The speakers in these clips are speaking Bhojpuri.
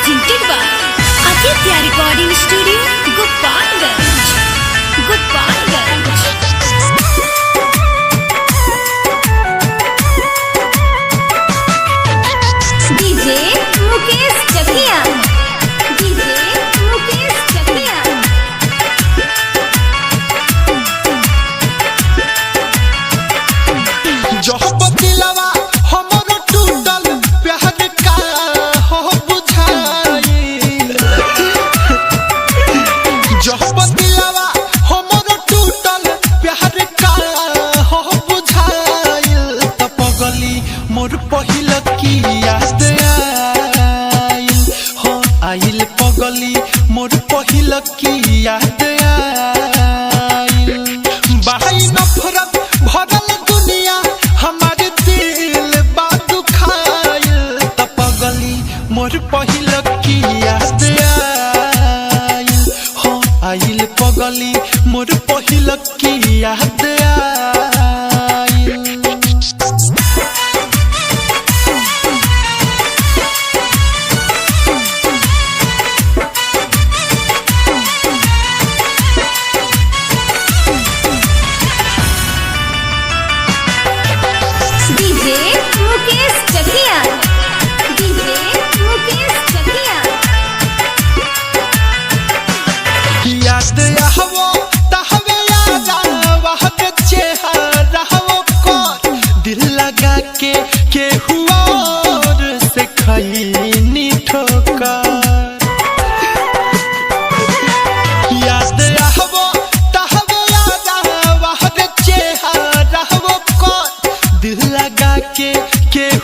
presented by Aditya Recording Studio, Gopalganj. DJ Mukesh Chakia. DJ Mukesh Chakia. जो बतिलवा हमरो टूटल प्यार का हो बुझाई जो बतिलवा हमरो टूटल प्यार का हो बुझाई त पगली मोर पहिल की याद आइल हो आइल पगली मोर पहिल की याद आइल बाई नफरत भरल दुनिया हमारे दिल बात दुखाइल त पगली मोर पहिल की याद आइल हो आइल पगली मोर पहिल की याद आइल DJ Mukesh Chakia. DJ Mukesh Chakia. याद आहवो तहवे यादा वहक चेहरा हो को दिल लगा के हुआ और से खैनी ठोकर याद आहवो तहवे यादा वहक चेहरा हो को दिल लगा के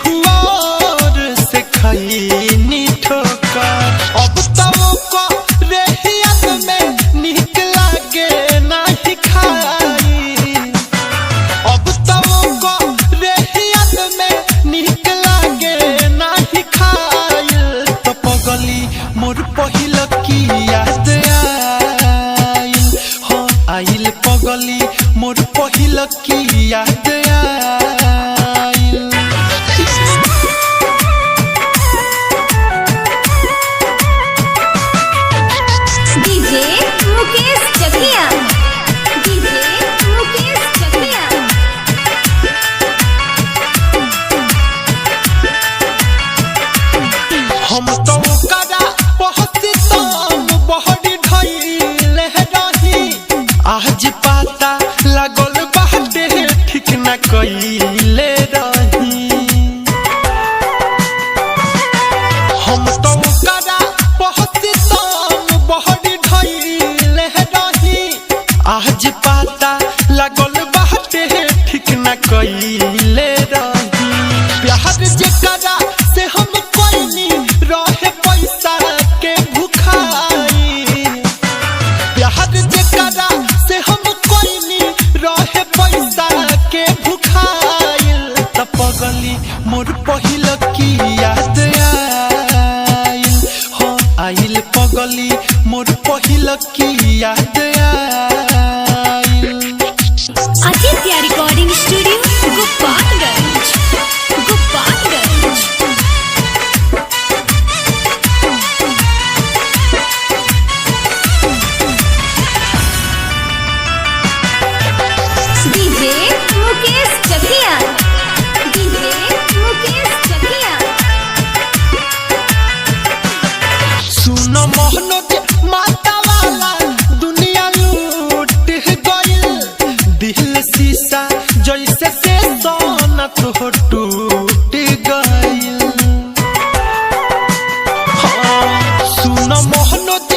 हुआ और से खैनी ठोकर अब तो को रेहियत में निक लागे नहीं खाई अब तो को रेहियत में निक लागे नहीं खाई तो पगली मोर पहिल की याद आइल हो आइल पगली मोर पहिल की याद आइल DJ Mukesh Chakia. DJ Mukesh Chakia. हम तो करा पहुंची तम बहरी ढइले रही आज पता लागल बाटे ठीक न कइले रही हम तो करा पहुंची तम बहरी ढइले रही आज पता लागल बाटे ठीक न कइले रही प्यार जे करा से हम कोइनी रहे पैसा के भुखाई प्यार जे करा से हम कोइनी रहे पैसा के भुखाइल त पगली मोर पहिल की याद आइल हो आइल पगली मोर पहिल की याद आइल Aditya Recording Studio, Gopalganj. Gopalganj. DJ Mukesh Chakia. DJ Mukesh Chakia. सुन मोहनोज माता वाला दुनिया लूट गइल दिल शीशा जैसे से सोना तो टूट गइल हाँ सुन मोहनोज